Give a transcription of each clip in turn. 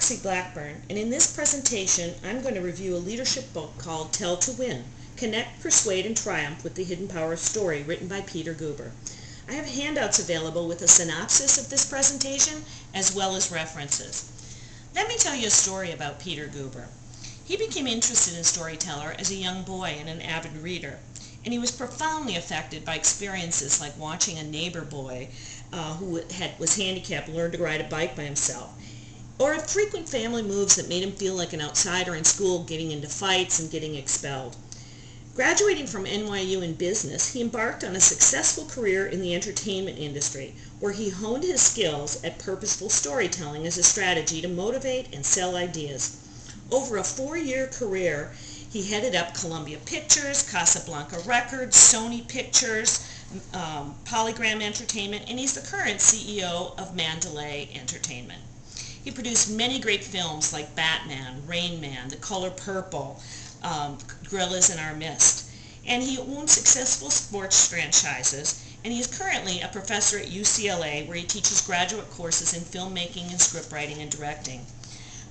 Roxy Blackburn, and in this presentation I'm going to review a leadership book called Tell to Win, Connect, Persuade, and Triumph with the Hidden Power of Story, written by Peter Guber. I have handouts available with a synopsis of this presentation as well as references. Let me tell you a story about Peter Guber. He became interested in storyteller as a young boy and an avid reader, and he was profoundly affected by experiences like watching a neighbor boy who was handicapped learn to ride a bike by himself, or frequent family moves that made him feel like an outsider in school, getting into fights and getting expelled. Graduating from NYU in business, he embarked on a successful career in the entertainment industry, where he honed his skills at purposeful storytelling as a strategy to motivate and sell ideas. Over a 4-year career, he headed up Columbia Pictures, Casablanca Records, Sony Pictures, Polygram Entertainment, and he's the current CEO of Mandalay Entertainment. He produced many great films like Batman, Rain Man, The Color Purple, Gorillas in Our Midst, and he owns successful sports franchises, and he is currently a professor at UCLA where he teaches graduate courses in filmmaking and scriptwriting and directing.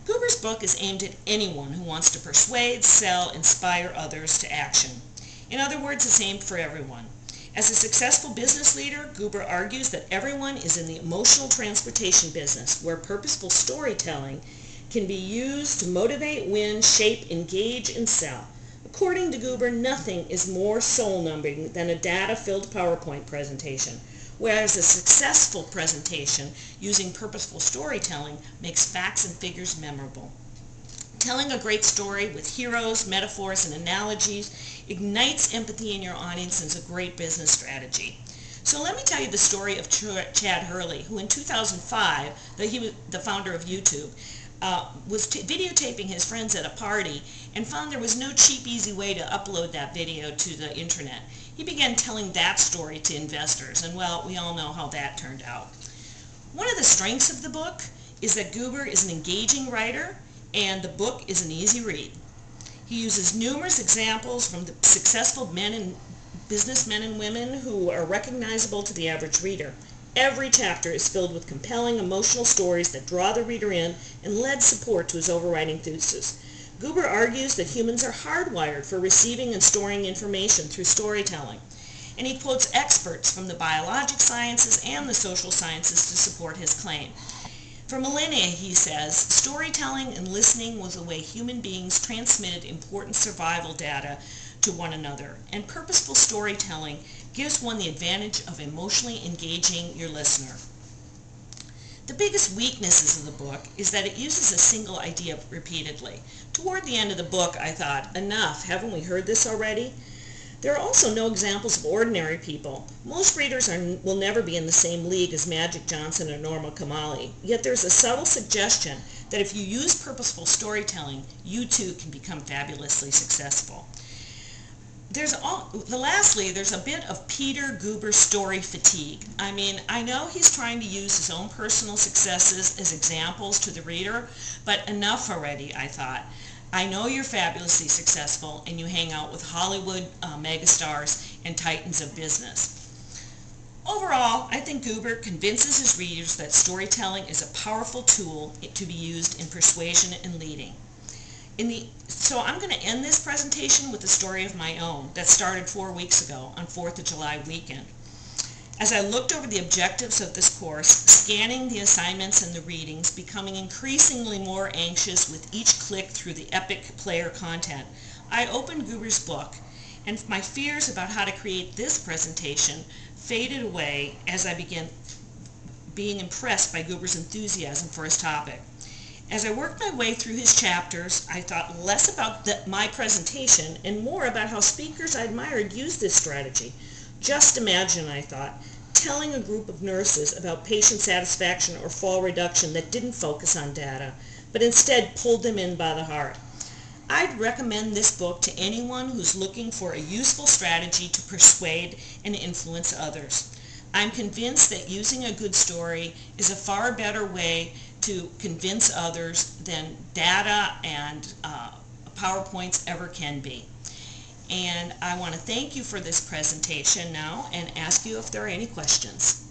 Guber's book is aimed at anyone who wants to persuade, sell, inspire others to action. In other words, it's aimed for everyone. As a successful business leader, Guber argues that everyone is in the emotional transportation business, where purposeful storytelling can be used to motivate, win, shape, engage, and sell. According to Guber, nothing is more soul-numbing than a data-filled PowerPoint presentation, whereas a successful presentation using purposeful storytelling makes facts and figures memorable. Telling a great story with heroes, metaphors, and analogies ignites empathy in your audience and is a great business strategy. So let me tell you the story of Chad Hurley, who in 2005, he was the founder of YouTube, was videotaping his friends at a party and found there was no cheap, easy way to upload that video to the internet. He began telling that story to investors, and well, we all know how that turned out. One of the strengths of the book is that Guber is an engaging writer, and the book is an easy read. He uses numerous examples from the successful businessmen and women who are recognizable to the average reader. Every chapter is filled with compelling, emotional stories that draw the reader in and lend support to his overriding thesis. Guber argues that humans are hardwired for receiving and storing information through storytelling, and he quotes experts from the biologic sciences and the social sciences to support his claim. For millennia, he says, storytelling and listening was the way human beings transmitted important survival data to one another, and purposeful storytelling gives one the advantage of emotionally engaging your listener. The biggest weaknesses of the book is that it uses a single idea repeatedly. Toward the end of the book, I thought, enough, haven't we heard this already? There are also no examples of ordinary people. Most readers will never be in the same league as Magic Johnson or Norma Kamali, yet there's a subtle suggestion that if you use purposeful storytelling, you too can become fabulously successful. Lastly, there's a bit of Peter Guber story fatigue. I mean, I know he's trying to use his own personal successes as examples to the reader, but enough already, I thought. I know you're fabulously successful and you hang out with Hollywood megastars and titans of business. Overall, I think Guber convinces his readers that storytelling is a powerful tool to be used in persuasion and leading. So I'm going to end this presentation with a story of my own that started 4 weeks ago on 4th of July weekend. As I looked over the objectives of this course, scanning the assignments and the readings, becoming increasingly more anxious with each click through the epic player content, I opened Guber's book, and my fears about how to create this presentation faded away as I began being impressed by Guber's enthusiasm for his topic. As I worked my way through his chapters, I thought less about my presentation and more about how speakers I admired used this strategy. Just imagine, I thought, telling a group of nurses about patient satisfaction or fall reduction that didn't focus on data, but instead pulled them in by the heart. I'd recommend this book to anyone who's looking for a useful strategy to persuade and influence others. I'm convinced that using a good story is a far better way to convince others than data and PowerPoints ever can be. And I want to thank you for this presentation now and ask you if there are any questions.